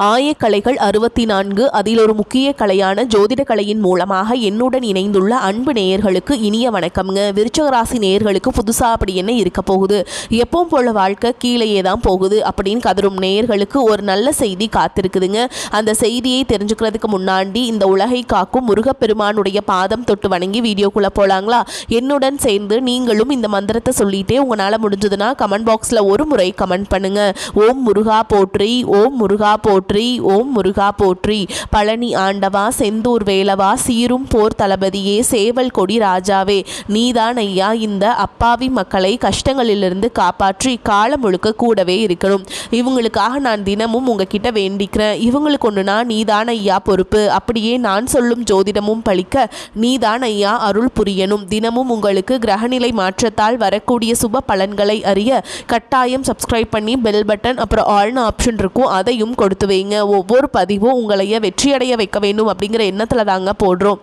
ஆயக்கலைகள் 64 அதில் ஒரு முக்கிய கலையான ஜோதிட கலையின் மூலமாக என்னுடன் இணைந்துள்ள அன்பு நேயர்களுக்கு இனிய வணக்கம்ங்க. விருச்சிக ராசி நேயர்களுக்கு புதுசாக அப்படி என்ன இருக்க போகுது, எப்பவும் போல வாழ்க்கை கீழேயே தான் போகுது அப்படின்னு கதரும் நேயர்களுக்கு ஒரு நல்ல செய்தி காத்திருக்குதுங்க. அந்த செய்தியை தெரிஞ்சுக்கிறதுக்கு முன்னாடி இந்த உலகை காக்கும் முருகப்பெருமானுடைய பாதம் தொட்டு வணங்கி வீடியோக்குள்ளே போகலாங்களா? என்னுடன் சேர்ந்து நீங்களும் இந்த மந்திரத்தை சொல்லிட்டே உங்களால் முடிஞ்சதுன்னா கமெண்ட் பாக்ஸில் ஒரு முறை கமெண்ட் பண்ணுங்க. ஓம் முருகா போற்றி, ஓம் முருகா போற்றி, ஓம் முருகா போற்றி. பழனி ஆண்டவா, செந்தூர் வேலவா, சீரும் போர் தளபதியே, சேவல் கொடி ராஜாவே, நீதான் ஐயா இந்த அப்பாவி மக்களை கஷ்டங்களிலிருந்து காப்பாற்றி காலம் முழுக்க கூடவே இருக்கணும். இவங்களுக்காக நான் தினமும் உங்ககிட்ட வேண்டிக்கிறேன். இவங்களுக்கு ஒன்றுனா நீதான் ஐயா பொறுப்பு. அப்படியே நான் சொல்லும் ஜோதிடமும் பழிக்க நீதான் ஐயா அருள் புரியணும். தினமும் உங்களுக்கு கிரகநிலை மாற்றத்தால் வரக்கூடிய சுப பலன்களை அறிய கட்டாயம் சப்ஸ்கிரைப் பண்ணி பெல் பட்டன் அப்புறம் ஆல்னு ஆப்ஷன் இருக்கும், அதையும் கொடுத்து வைங்க. ஒவ்வொரு பதிவும் உங்களைய வெற்றியடைய வைக்க வேண்டும் அப்படிங்கிற எண்ணத்தில் தாங்க போடுறோம்.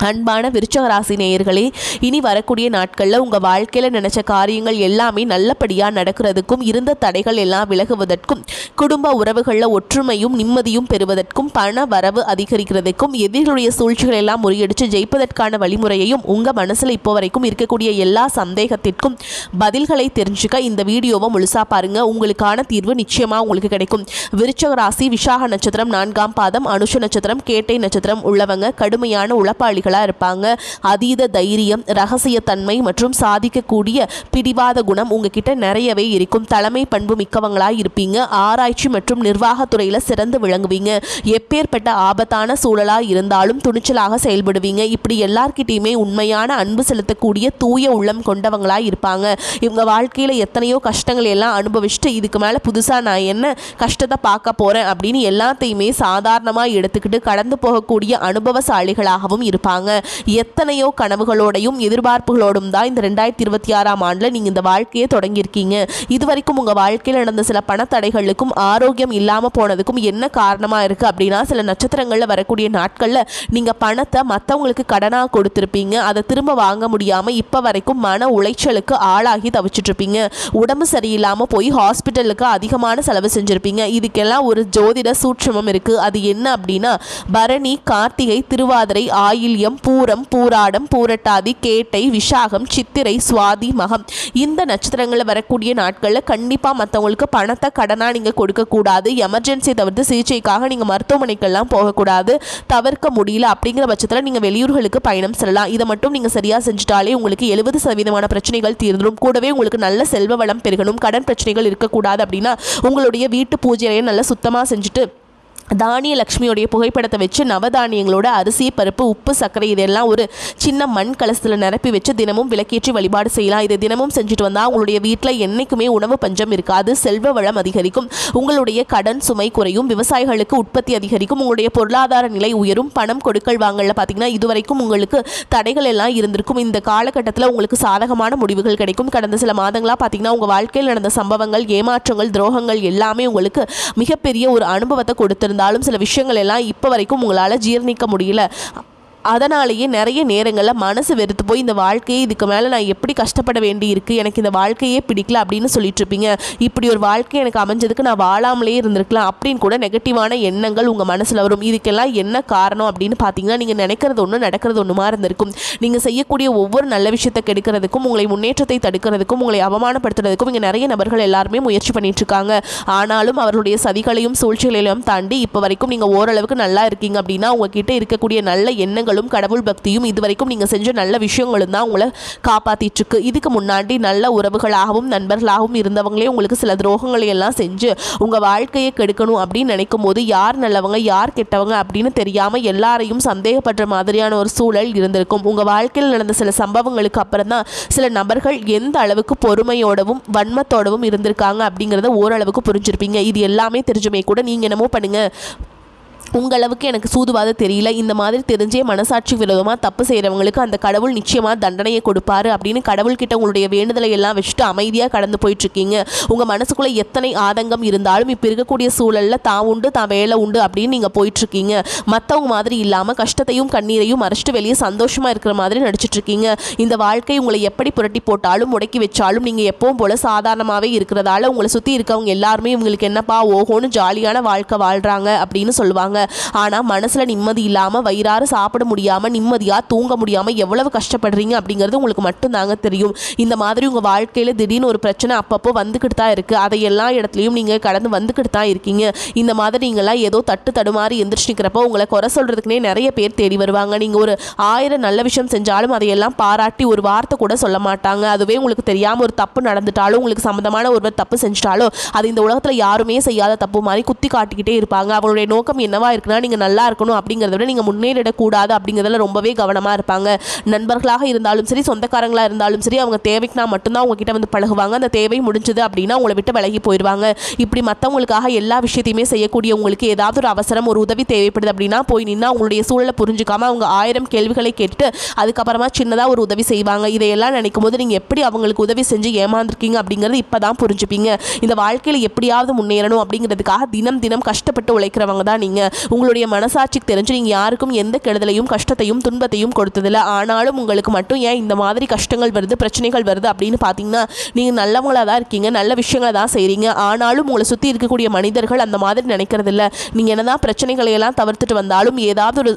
அன்பான விருச்சிக ராசி நேயர்களே, இனி வரக்கூடிய நாட்களில் உங்கள் வாழ்க்கையில் நினச்ச காரியங்கள் எல்லாமே நல்லபடியாக நடக்கிறதுக்கும், இருந்த தடைகள் எல்லாம் விலகுவதற்கும், குடும்ப உறவுகளில் ஒற்றுமையும் நிம்மதியும் பெறுவதற்கும், பண வரவு அதிகரிக்கிறதுக்கும், எதிர்களுடைய சூழ்ச்சிகள் எல்லாம் முறியடித்து ஜெயிப்பதற்கான வழிமுறையையும் உங்கள் மனசில் இப்போ வரைக்கும் இருக்கக்கூடிய எல்லா சந்தேகத்திற்கும் பதில்களை தெரிஞ்சுக்க இந்த வீடியோவை முழுசாக பாருங்கள். உங்களுக்கான தீர்வு நிச்சயமாக உங்களுக்கு கிடைக்கும். விருச்சிக ராசி விசாக நட்சத்திரம் 4ஆம் பாதம், அனுஷ நட்சத்திரம், கேட்டை நட்சத்திரம் உள்ளவங்க கடுமையான உளப்பாளி இருப்பாங்க. அதீத தைரியம், ரகசிய தன்மை மற்றும் சாதிக்கக்கூடிய பிடிவாத குணம் உங்ககிட்ட நிறையவே இருக்கும். தலைமை பண்பு மிக்கவங்களாய் இருப்பீங்க. ஆராய்ச்சி மற்றும் நிர்வாகத்துறையில சிறந்து விளங்குவீங்க. எப்பேற்பட்ட ஆபத்தான சூழலா இருந்தாலும் துணிச்சலாக செயல்படுவீங்க. இப்படி எல்லார்கிட்டையுமே உண்மையான அன்பு செலுத்தக்கூடிய தூய உள்ளம் கொண்டவங்களாய் இருப்பாங்க. இவங்க வாழ்க்கையில எத்தனையோ கஷ்டங்கள் எல்லாம் அனுபவிச்சுட்டு இதுக்கு மேல புதுசா நான் என்ன கஷ்டத்தை பார்க்க போறேன் அப்படின்னு எல்லாத்தையுமே சாதாரணமா எடுத்துக்கிட்டு கடந்து போகக்கூடிய அனுபவசாலிகளாகவும் இருப்பாங்க. எத்தனையோ கனவுகளோடையும் எதிர்பார்ப்புகளோடும் தான் இந்த 2026ஆம் ஆண்டுல நீங்க இந்த வாழ்க்கையை தொடங்கியிருக்கீங்க. இதுவரைக்கும் உங்க வாழ்க்கையில் நடந்த சில பணத்தடைகளுக்கும் ஆரோக்கியம் இல்லாம போனதுக்கும் என்ன காரணமா இருக்கு அப்படின்னா, சில நட்சத்திரங்கள்ல வரக்கூடிய நாட்கள்ல நீங்க பணத்தை மற்றவங்களுக்கு கடனா கொடுத்திருப்பீங்க. அதை திரும்ப வாங்க முடியாம இப்ப வரைக்கும் மன உளைச்சலுக்கு ஆளாகி தவிச்சிட்டு இருப்பீங்க. உடம்பு சரியில்லாம போய் ஹாஸ்பிட்டலுக்கு அதிகமான செலவு செஞ்சிருப்பீங்க. இதுக்கெல்லாம் ஒரு ஜோதிட சூட்சமம் இருக்கு. அது என்ன அப்படின்னா, பரணி, கார்த்திகை, திருவாதிரை, ஆயில்யம், பூரம், பூராடம், பூரட்டாதி, கேட்டை, விஷாகம், சித்திரை, சுவாதி, மகம் இந்த நட்சத்திரங்களில் வரக்கூடிய நாட்களில் கண்டிப்பாக மற்றவங்களுக்கு பணத்தை கடனாக நீங்கள் கொடுக்கக்கூடாது. எமர்ஜென்சி தவிர்த்து சிகிச்சைக்காக நீங்கள் மருத்துவமனைக்கெல்லாம் போகக்கூடாது. தவிர்க்க முடியல அப்படிங்கிற பட்சத்தில் நீங்கள் வெளியூர்களுக்கு பயணம் செல்லலாம். இதை மட்டும் நீங்கள் சரியாக செஞ்சுட்டாலே உங்களுக்கு 70% பிரச்சனைகள் தீர்ந்துடும். கூடவே உங்களுக்கு நல்ல செல்வ வளம் பெருகணும். கடன் பிரச்சனைகள் இருக்கக்கூடாது அப்படின்னா உங்களுடைய வீட்டு பூஜையை நல்லா சுத்தமாக செஞ்சுட்டு தானிய லக்ஷ்மியோடைய புகைப்படத்தை வச்சு நவதானியங்களோட அரிசி, பருப்பு, உப்பு, சர்க்கரை இதெல்லாம் ஒரு சின்ன மண் கலசத்தில் நிரப்பி வச்சு தினமும் விளக்கேற்றி வழிபாடு செய்யலாம். இதை தினமும் செஞ்சுட்டு வந்தால் உங்களுடைய வீட்டில் என்றைக்குமே உணவு பஞ்சம் இருக்காது. செல்வ வளம் அதிகரிக்கும். உங்களுடைய கடன் சுமை குறையும். விவசாயிகளுக்கு உற்பத்தி அதிகரிக்கும். உங்களுடைய பொருளாதார நிலை உயரும். பணம் கொடுக்கல் வாங்கல பார்த்தீங்கன்னா இதுவரைக்கும் உங்களுக்கு தடைகள் எல்லாம் இருந்திருக்கும். இந்த காலகட்டத்தில் உங்களுக்கு சாதகமான முடிவுகள் கிடைக்கும். கடந்த சில மாதங்களாக பார்த்தீங்கன்னா உங்கள் வாழ்க்கையில் நடந்த சம்பவங்கள், ஏமாற்றங்கள், துரோகங்கள் எல்லாமே உங்களுக்கு மிகப்பெரிய ஒரு அனுபவத்தை கொடுத்திருந்தாலும் சில விஷயங்கள் எல்லாம் இப்போ வரைக்கும் உங்களால் ஜீர்ணிக்க முடியல. அதனாலேயே நிறைய நேரங்களில் மனசு வெறுத்து போய் இந்த வாழ்க்கையை இதுக்கு மேலே நான் எப்படி கஷ்டப்பட வேண்டி இருக்குது, எனக்கு இந்த வாழ்க்கையே பிடிக்கல அப்படின்னு சொல்லிட்டு இருப்பீங்க. இப்படி ஒரு வாழ்க்கை எனக்கு அமைஞ்சதுக்கு நான் வாழாமலே இருந்திருக்கலாம் அப்படின்னு கூட நெகட்டிவான எண்ணங்கள் உங்கள் மனசில் வரும். இதுக்கெல்லாம் என்ன காரணம் அப்படின்னு பார்த்தீங்கன்னா, நீங்கள் நினைக்கிறது ஒன்று நடக்கிறது ஒன்றுமா இருந்திருக்கும். நீங்கள் செய்யக்கூடிய ஒவ்வொரு நல்ல விஷயத்தை கெடுக்கிறதுக்கும், உங்களை முன்னேற்றத்தை தடுக்கிறதுக்கும், உங்களை அவமானப்படுத்துறதுக்கும் இங்கே நிறைய நபர்கள் எல்லாருமே முயற்சி பண்ணிட்டு இருக்காங்க. ஆனாலும் அவர்களுடைய சதிகளையும் சூழ்ச்சிகளையும் தாண்டி இப்போ வரைக்கும் நீங்கள் ஓரளவுக்கு நல்லா இருக்கீங்க அப்படின்னா உங்ககிட்ட இருக்கக்கூடிய நல்ல எண்ணங்கள், கடவுள் பக்தியும், இதுவரைக்கும் நீங்க செஞ்ச நல்ல விஷயங்களும் தான் உங்களை காப்பாத்திட்டு இருக்கு. இதுக்கு முன்னாடி நல்ல உறவுகளாகவும் நண்பர்களாகவும் இருந்தவங்களே உங்களுக்கு சில துரோகங்களை எல்லாம் செஞ்சு உங்க வாழ்க்கையை கெடுக்கணும் அப்படின்னு நினைக்கும் போது யார் நல்லவங்க யார் கெட்டவங்க அப்படின்னு தெரியாம எல்லாரையும் சந்தேகப்படுற மாதிரியான ஒரு சூழல் இருந்திருக்கும். உங்க வாழ்க்கையில் நடந்த சில சம்பவங்களுக்கு அப்புறம் தான் சில நபர்கள் எந்த அளவுக்கு பொறுமையோடவும் வன்மத்தோடவும் இருந்திருக்காங்க அப்படிங்கிறத ஓரளவுக்கு புரிஞ்சிருப்பீங்க. இது எல்லாமே தெரிஞ்சுமே கூட நீங்க என்னமோ பண்ணுங்க, உங்களவுக்கு எனக்கு சூதுவாத தெரியல, இந்த மாதிரி தெரிஞ்சே மனசாட்சி விரோதமாக தப்பு செய்கிறவங்களுக்கு அந்த கடவுள் நிச்சயமாக தண்டனையை கொடுப்பாரு அப்படின்னு கடவுள்கிட்ட உங்களுடைய வேண்டுதலை எல்லாம் வச்சுட்டு அமைதியாக கடந்து போயிட்டுருக்கீங்க. உங்கள் மனசுக்குள்ளே எத்தனை ஆதங்கம் இருந்தாலும் இப்போ இருக்கக்கூடிய சூழலில் தான் உண்டு தான் வேலை உண்டு அப்படின்னு நீங்கள் போயிட்டுருக்கீங்க. மற்றவங்க மாதிரி இல்லாமல் கஷ்டத்தையும் கண்ணீரையும் மறைச்சிட்டு வெளியே சந்தோஷமாக இருக்கிற மாதிரி நடிச்சிட்ருக்கீங்க. இந்த வாழ்க்கை உங்களை எப்படி புரட்டி போட்டாலும் முடக்கி வச்சாலும் நீங்கள் எப்பவும் போல் சாதாரணமாகவே இருக்கிறதால உங்களை சுற்றி இருக்கவங்க எல்லாருமே இவங்களுக்கு என்னப்பா ஓஹோன்னு ஜாலியான வாழ்க்கை வாழ்கிறாங்க அப்படின்னு சொல்லுவாங்க. ஆனால் மனசில் நிம்மதி இல்லாமல் வயிறார சாப்பிட முடியாமல் நிம்மதியாக தூங்க முடியாமல் எவ்வளவு கஷ்டப்படுறீங்க அப்படிங்கிறது உங்களுக்கு மட்டும்தாங்க தெரியும். இந்த மாதிரி உங்கள் வாழ்க்கையில் திடீர்னு ஒரு பிரச்சனை அப்பப்போ வந்துக்கிட்டு தான் இருக்குது. அதை எல்லா இடத்துலையும் நீங்கள் கடந்து வந்துக்கிட்டு தான் இருக்கீங்க. இந்த மாதிரி நீங்களாம் ஏதோ தட்டு தடுமாறி எந்திரிச்சு நிற்கிறப்போ உங்களை குறை சொல்கிறதுக்குனே நிறைய பேர் தேடி வருவாங்க. நீங்கள் ஒரு 1000 நல்ல விஷயம் செஞ்சாலும் அதையெல்லாம் பாராட்டி ஒரு வார்த்தை கூட சொல்ல மாட்டாங்க. அதுவே உங்களுக்கு தெரியாமல் ஒரு தப்பு நடந்துட்டாலும் உங்களுக்கு சம்மந்தமான ஒருவர் தப்பு செஞ்சிட்டாலோ அது இந்த உலகத்தில் யாருமே செய்யாத தப்பு மாதிரி குத்தி காட்டிக்கிட்டே இருப்பாங்க. அவங்களுடைய நோக்கம் என்னவா இருக்குன்னா நீங்கள் நல்லா இருக்கணும் அப்படிங்கிறத விட நீங்கள் முன்னேறிடக்கூடாது அப்படிங்கிறதுல ரொம்பவே கவனமாக இருப்பாங்க. நண்பர்களாக இருந்தாலும் சரி, சொந்தக்காரங்களாக இருந்தாலும் சரி, அவங்க தேவைக்குனா மட்டும்தான் உங்ககிட்ட வந்து பழகுவாங்க. அந்த தேவை முடிஞ்சது அப்படின்னா உங்களை விட்டு விலகி போயிடுவாங்க. இப்படி மற்றவங்களுக்காக எல்லா விஷயத்தையுமே செய்யக்கூடிய உங்களுக்கு ஏதாவது ஒரு அவசரம் ஒரு உதவி தேவைப்படுது அப்படின்னா போய் நின்னா உங்களுடைய சூழலை புரிஞ்சுக்காம அவங்க 1000 கேள்விகளை கேட்டுட்டு அதுக்கப்புறமா சின்னதாக ஒரு உதவி செய்வாங்க. இதையெல்லாம் நினைக்கும் போது நீங்கள் எப்படி அவங்களுக்கு உதவி செஞ்சு ஏமாந்துருக்கீங்க அப்படிங்கிறது இப்போ தான் புரிஞ்சுப்பீங்க. இந்த வாழ்க்கையில் எப்படியாவது முன்னேறணும் அப்படிங்கிறதுக்காக தினம் தினம் கஷ்டப்பட்டு உழைக்கிறவங்க தான் நீங்கள். உங்களுடைய மனசாட்சிக்கு தெரிஞ்சு நீங்கள் யாருக்கும் எந்த கெடுதலையும் கஷ்டத்தையும் துன்பத்தையும் கொடுத்ததில்லை. ஆனாலும் உங்களுக்கு மட்டும் ஏன் இந்த மாதிரி கஷ்டங்கள் வருது பிரச்சனைகள் வருது அப்படின்னு பார்த்தீங்கன்னா நீங்கள் நல்லவங்களாக தான் இருக்கீங்க, நல்ல விஷயங்களை தான் செய்கிறீங்க. ஆனாலும் உங்களை சுற்றி இருக்கக்கூடிய மனிதர்கள் அந்த மாதிரி நினைக்கிறதில்ல. நீங்கள் என்னதான் பிரச்சனைகளையெல்லாம் தவிர்த்துட்டு வந்தாலும் ஏதாவது ஒரு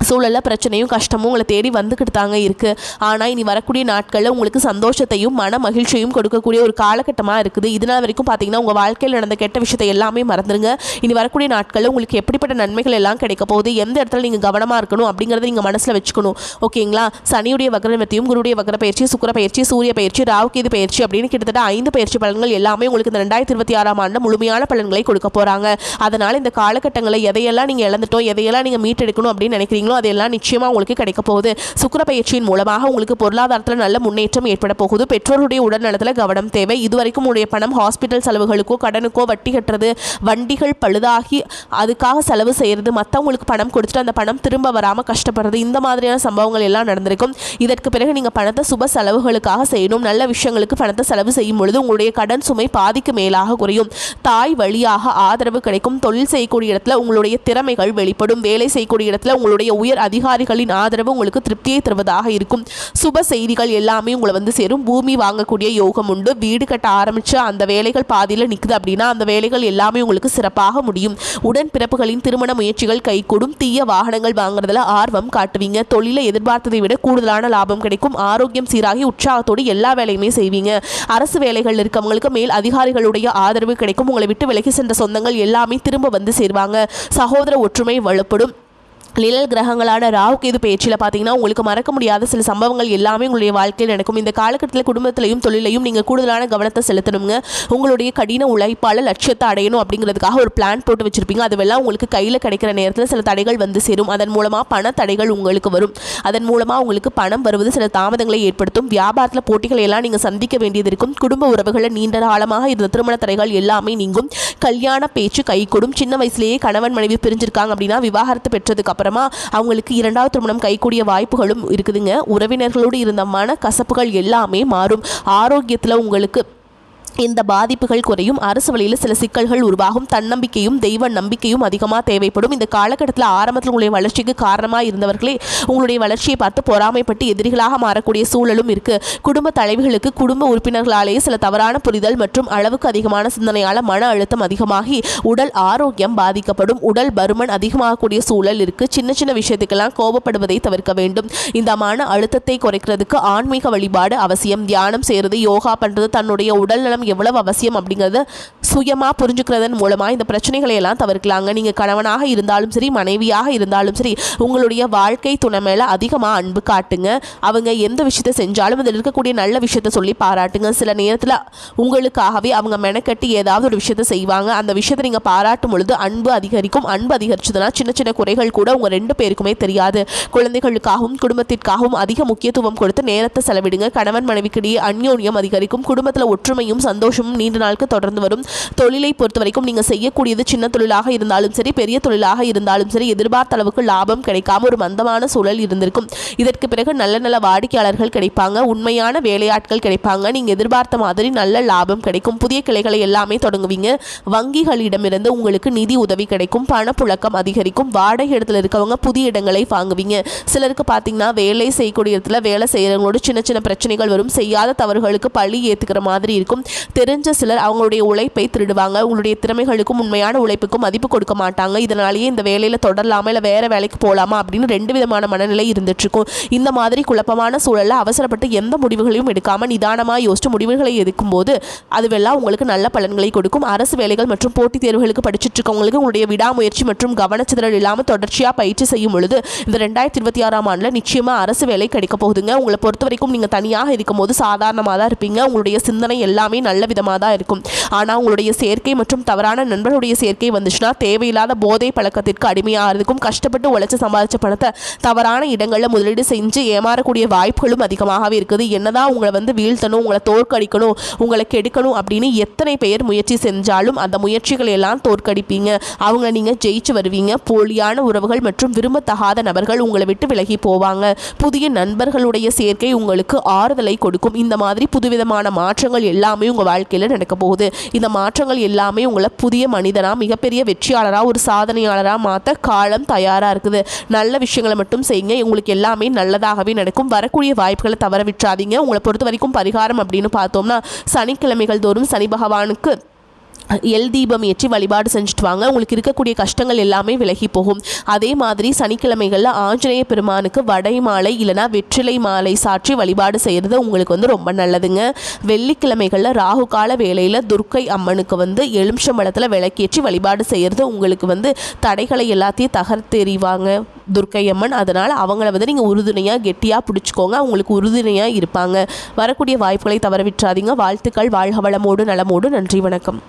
சூழலில் பிரச்சனையும் கஷ்டமும் உங்களை தேடி வந்துக்கிட்டு தாங்க இருக்குது. ஆனால் இனி வரக்கூடிய நாட்களில் உங்களுக்கு சந்தோஷத்தையும் மன மகிழ்ச்சியும் கொடுக்கக்கூடிய ஒரு காலகட்டமாக இருக்குது. இதனால் வரைக்கும் பார்த்தீங்கன்னா உங்கள் வாழ்க்கையில் நடந்த கெட்ட விஷயத்தை எல்லாமே மறந்துடுங்க. இனி வரக்கூடிய நாட்களில் உங்களுக்கு எப்படிப்பட்ட நன்மைகள் எல்லாம் கிடைக்க போகுது, எந்த இடத்துல நீங்கள் கவனமாக இருக்கணும் அப்படிங்கிறத நீங்கள் மனசில் வச்சுக்கணும். ஓகேங்களா? சனியுடைய வக்ரமத்தையும் குருடைய வக்ர பயிற்சி, சுக்கிர பயிற்சி, சூரிய பயிற்சி, ராகுகேது பயிற்சி அப்படின்னு கிட்டத்தட்ட 5 பயிற்சி பலன்கள் எல்லாமே உங்களுக்கு இந்த 2026ஆம் ஆண்டு முழுமையான பலன்களை கொடுக்க போகிறாங்க. அதனால் இந்த காலகட்டங்களில் எதையெல்லாம் நீங்கள் இழந்துட்டோம், எதையெல்லாம் நீங்கள் மீட்டெடுக்கணும் அப்படின்னு நினைக்கிறீங்களோ அதெல்லாம் நிச்சயமா உங்களுக்கு கிடைக்க போகுது. சுக்கிர பயிற்சியின் மூலமாக உங்களுக்கு பொருளாதாரத்தில் நல்ல முன்னேற்றம் ஏற்பட போகுது. பெற்றோருடைய உடல்நலத்தில் கவனம் தேவை. இதுவரைக்கும் உங்களுடைய பணம் ஹாஸ்பிட்டல் செலவுகளுக்கோ கடனுக்கோ வட்டி கட்டுறது, வண்டிகள் பழுதாகி அதுக்காக செலவு செய்கிறது, மற்றவங்களுக்கு பணம் கொடுத்துட்டு அந்த பணம் திரும்ப வராமல் கஷ்டப்படுறது, இந்த மாதிரியான சம்பவங்கள் எல்லாம் நடந்திருக்கும். இதற்கு பிறகு நீங்கள் பணத்தை சுப செலவுகளுக்காக செய்யணும். நல்ல விஷயங்களுக்கு பணத்தை செலவு செய்யும் பொழுது உங்களுடைய கடன் சுமை பாதிக்கு மேலாக குறையும். தாய் வழியாக ஆதரவு கிடைக்கும். தொழில் செய்யக்கூடிய இடத்துல உங்களுடைய திறமைகள் வெளிப்படும். வேலை செய்யக்கூடிய இடத்துல உங்களுடைய உயர் அதிகாரிகளின் ஆதரவு உங்களுக்கு திருப்தியை தருவதாக இருக்கும். சுப செய்திகள் எல்லாமே உங்களை வந்து சேரும். பூமி வாங்கக்கூடிய யோகம் உண்டு. வீடு கட்ட ஆரம்பிச்சு அந்த வேலைகள் பாதியில் நிற்குது அப்படின்னா அந்த வேலைகள் எல்லாமே உங்களுக்கு சிறப்பாக முடியும். உடன் பிறப்புகளின் திருமண முயற்சிகள் கைகூடும். தீய வாகனங்கள் வாங்குறதுல ஆர்வம் காட்டுவீங்க. தொழிலை எதிர்பார்த்ததை விட கூடுதலான லாபம் கிடைக்கும். ஆரோக்கியம் சீராகி உற்சாகத்தோடு எல்லா வேலையுமே செய்வீங்க. அரசு வேலைகள் இருக்கவங்களுக்கு மேல் அதிகாரிகளுடைய ஆதரவு கிடைக்கும். உங்களை விட்டு விலகி சென்ற சொந்தங்கள் எல்லாமே திரும்ப வந்து சேருவாங்க. சகோதர ஒற்றுமை வலுப்படும். நிழல் கிரகங்களான ராகுகேது பயிற்சியில் பார்த்தீங்கன்னா உங்களுக்கு மறக்க முடியாத சில சம்பவங்கள் எல்லாமே உங்களுடைய வாழ்க்கையில் நடக்கும். இந்த காலகட்டத்தில் குடும்பத்திலையும் தொழிலையும் நீங்கள் கூடுதலான கவனத்தை செலுத்தணுங்க. உங்களுடைய கடின உழைப்பால் லட்சியத்தை அடையணும் அப்படிங்கிறதுக்காக ஒரு பிளான் போட்டு வச்சுருப்பீங்க. அதுவெல்லாம் உங்களுக்கு கையில் கிடைக்கிற நேரத்தில் சில தடைகள் வந்து சேரும். அதன் மூலமாக பண தடைகள் உங்களுக்கு வரும். அதன் மூலமாக உங்களுக்கு பணம் வருவது சில தாமதங்களை ஏற்படுத்தும். வியாபாரத்தில் போட்டிகளை எல்லாம் நீங்கள் சந்திக்க வேண்டியது இருக்கும். குடும்ப உறவுகளில் நீண்ட காலமாக இருந்த திருமண தடைகள் எல்லாமே நீங்கும். கல்யாண பேச்சு கைகூடும். சின்ன வயசுலேயே கணவன் மனைவி பிரிஞ்சிருக்காங்க அப்படின்னா விவாகரத்து பெற்றதுக்கு அப்புறமா அவங்களுக்கு 2வது திருமணம் கைகூடிய வாய்ப்புகளும் இருக்குதுங்க. உறவினர்களோடு இருந்த மன கசப்புகள் எல்லாமே மாறும். ஆரோக்கியத்தில் உங்களுக்கு இந்த பாதிப்புகள் குறையும். அரசு வழியில் சில சிக்கல்கள் உருவாகும். தன்னம்பிக்கையும் தெய்வ நம்பிக்கையும் அதிகமாக தேவைப்படும். இந்த காலகட்டத்தில் ஆரம்பத்தில் உங்களுடைய வளர்ச்சிக்கு காரணமாக இருந்தவர்களே உங்களுடைய வளர்ச்சியை பார்த்து பொறாமைப்பட்டு எதிரிகளாக மாறக்கூடிய சூழலும் இருக்கு. குடும்ப தலைவிகளுக்கு குடும்ப உறுப்பினர்களாலேயே சில தவறான புரிதல் மற்றும் அளவுக்கு அதிகமான சிந்தனையால் மன அழுத்தம் அதிகமாகி உடல் ஆரோக்கியம் பாதிக்கப்படும். உடல் பருமன் அதிகமாகக்கூடிய சூழல் இருக்கு. சின்ன சின்ன விஷயத்துக்கெல்லாம் கோபப்படுவதை தவிர்க்க வேண்டும். இந்த மன அழுத்தத்தை குறைக்கிறதுக்கு ஆன்மீக வழிபாடு அவசியம். தியானம் செய்யறது, யோகா பண்றது, தன்னுடைய உடல் நலம் எவ்வளவு அவசியம் அப்படிங்கிறத சுயமாக புரிஞ்சுக்கிறதன் மூலமாக இந்த பிரச்சனைகளை எல்லாம் தவிர்க்கலாங்க. நீங்கள் கணவனாக இருந்தாலும் சரி, மனைவியாக இருந்தாலும் சரி, உங்களுடைய வாழ்க்கை துணை மேலே அதிகமாக அன்பு காட்டுங்க. அவங்க எந்த விஷயத்தை செஞ்சாலும் அதில் இருக்கக்கூடிய நல்ல விஷயத்தை சொல்லி பாராட்டுங்க. சில நேரத்தில் உங்களுக்காகவே அவங்க மெனக்கட்டி ஏதாவது ஒரு விஷயத்தை செய்வாங்க. அந்த விஷயத்தை நீங்கள் பாராட்டும் பொழுது அன்பு அதிகரிக்கும். அன்பு அதிகரிச்சதுன்னா சின்ன சின்ன குறைகள் கூட உங்கள் 2 பேருக்குமே தெரியாது. குழந்தைகளுக்காகவும் குடும்பத்திற்காகவும் அதிக முக்கியத்துவம் கொடுத்து நேரத்தை செலவிடுங்க. கணவன் மனைவிக்கிடையே அந்யோன்யம் அதிகரிக்கும். குடும்பத்தில் ஒற்றுமையும் சந்தோஷமும் நீண்ட நாளுக்கு தொடர்ந்து வரும். தொழிலை பொறுத்த வரைக்கும் நீங்கள் செய்யக்கூடியது சின்ன தொழிலாக இருந்தாலும் சரி, பெரிய தொழிலாக இருந்தாலும் சரி, எதிர்பார்த்த அளவுக்கு லாபம் கிடைக்காம ஒரு மந்தமான சூழல் இருந்திருக்கும். இதற்கு பிறகு நல்ல நல்ல வாடிக்கையாளர்கள் கிடைப்பாங்க, உண்மையான வேலையாட்கள் கிடைப்பாங்க, நீங்கள் எதிர்பார்த்த மாதிரி நல்ல லாபம் கிடைக்கும். புதிய கிளைகளை எல்லாமே தொடங்குவீங்க. வங்கிகளிடமிருந்து உங்களுக்கு நிதி உதவி கிடைக்கும், பணப்புழக்கம் அதிகரிக்கும். வாடகை இடத்துல இருக்கவங்க புதிய இடங்களை வாங்குவீங்க. சிலருக்கு பார்த்தீங்கன்னா வேலை செய்யக்கூடிய இடத்துல வேலை செய்கிறவங்களோட சின்ன சின்ன பிரச்சனைகள் வரும். செய்யாத தவறுகளுக்கு பழி ஏற்றுக்கிற மாதிரி இருக்கும். தெரிஞ்ச சிலர் அவங்களுடைய உழைப்பை திருடுவாங்க. உங்களுடைய திறமைகளுக்கும் உண்மையான உழைப்புக்கும் மதிப்பு கொடுக்க மாட்டாங்க. இதனாலேயே இந்த வேலையில் தொடரலாமா இல்லை வேறு வேலைக்கு போகலாமா அப்படின்னு 2 விதமான மனநிலை இருந்துட்டுருக்கும். இந்த மாதிரி குழப்பமான சூழலில் அவசரப்பட்டு எந்த முடிவுகளையும் எடுக்காமல் நிதானமாக யோசிச்சு முடிவுகளை எடுக்கும்போது அதுவெல்லாம் உங்களுக்கு நல்ல பலன்களை கொடுக்கும். அரசு வேலைகள் மற்றும் போட்டித் தேர்வுகளுக்கு படிச்சுட்டு இருக்கவங்களுக்கு உங்களுடைய விடாமுயற்சி மற்றும் கவனச்சிதறல் இல்லாமல் தொடர்ச்சியாக பயிற்சி செய்யும் பொழுது இந்த 2026ஆம் ஆண்டில் நிச்சயமாக அரசு வேலை கிடைக்க போகுதுங்க. உங்களை பொறுத்த வரைக்கும் நீங்கள் தனியாக இருக்கும்போது சாதாரணமாக தான் இருப்பீங்க. உங்களுடைய சிந்தனை எல்லாமே நல்ல விதமாக தான் இருக்கும். ஆனால் உங்களுடைய சேர்க்கை மற்றும் தவறான நண்பர்களுடைய சேர்க்கை வந்துச்சுன்னா தேவையில்லாத போதை பழக்கத்திற்கு அடிமையாகிறதுக்கும், கஷ்டப்பட்டு உழைச்சி சம்பாதிச்ச பணத்தை தவறான இடங்களில் முதலீடு செஞ்சு ஏமாறக்கூடிய வாய்ப்புகளும் அதிகமாகவே இருக்குது. என்னதான் உங்களை வீழ்த்தணும், உங்களை தோற்கடிக்கணும், உங்களை கெடுக்கணும் அப்படின்னு எத்தனை பேர் முயற்சி செஞ்சாலும் அந்த முயற்சிகளை எல்லாம் தோற்கடிப்பீங்க. அவங்கள நீங்கள் ஜெயிச்சு வருவீங்க. போலியான உறவுகள் மற்றும் விரும்பத்தகாத நபர்கள் உங்களை விட்டு விலகி போவாங்க. புதிய நண்பர்களுடைய சேர்க்கை உங்களுக்கு ஆறுதலை கொடுக்கும். இந்த மாதிரி புதுவிதமான மாற்றங்கள் எல்லாமே உங்கள் வாழ்க்கையில் நடக்க போகுது. இந்த மாற்றங்கள் எல்லாமே உங்களை புதிய மனிதனாக, மிகப்பெரிய வெற்றியாளராக, ஒரு சாதனையாளராக மாற்ற காலம் தயாராக இருக்குது. நல்ல விஷயங்களை மட்டும் செய்யுங்க. உங்களுக்கு எல்லாமே நல்லதாகவே நடக்கும். வரக்கூடிய வாய்ப்புகளை தவற விட்டுறாதீங்க. உங்களை பொறுத்த வரைக்கும் பரிகாரம் அப்படின்னு பார்த்தோம்னா சனிக்கிழமைகள் தோறும் சனி பகவானுக்கு எல் தீபம் ஏற்றி வழிபாடு செஞ்சுட்டு வாங்க. உங்களுக்கு இருக்கக்கூடிய கஷ்டங்கள் எல்லாமே விலகி போகும். அதே மாதிரி சனிக்கிழமைகளில் ஆஞ்சநேய பெருமானுக்கு வடை மாலை இல்லைனா வெற்றிலை மாலை சாற்றி வழிபாடு செய்கிறது உங்களுக்கு ரொம்ப நல்லதுங்க. வெள்ளிக்கிழமைகளில் ராகு கால வேளையில் துர்க்கை அம்மனுக்கு எலுமிச்சம்பழத்தில் விளக்கேற்றி வழிபாடு செய்கிறது உங்களுக்கு தடைகளை எல்லாத்தையும் தகர்த்தெறிவாங்க துர்க்கை அம்மன். அதனால் அவங்கள நீங்கள் உறுதுணையாக கெட்டியாக பிடிச்சிக்கோங்க. அவங்களுக்கு உறுதுணையாக இருப்பாங்க. வரக்கூடிய வாய்ப்புகளை தவற விட்டுறாதீங்க. வாழ்த்துக்கள். வாழ்க வளமோடு நலமோடு. நன்றி, வணக்கம்.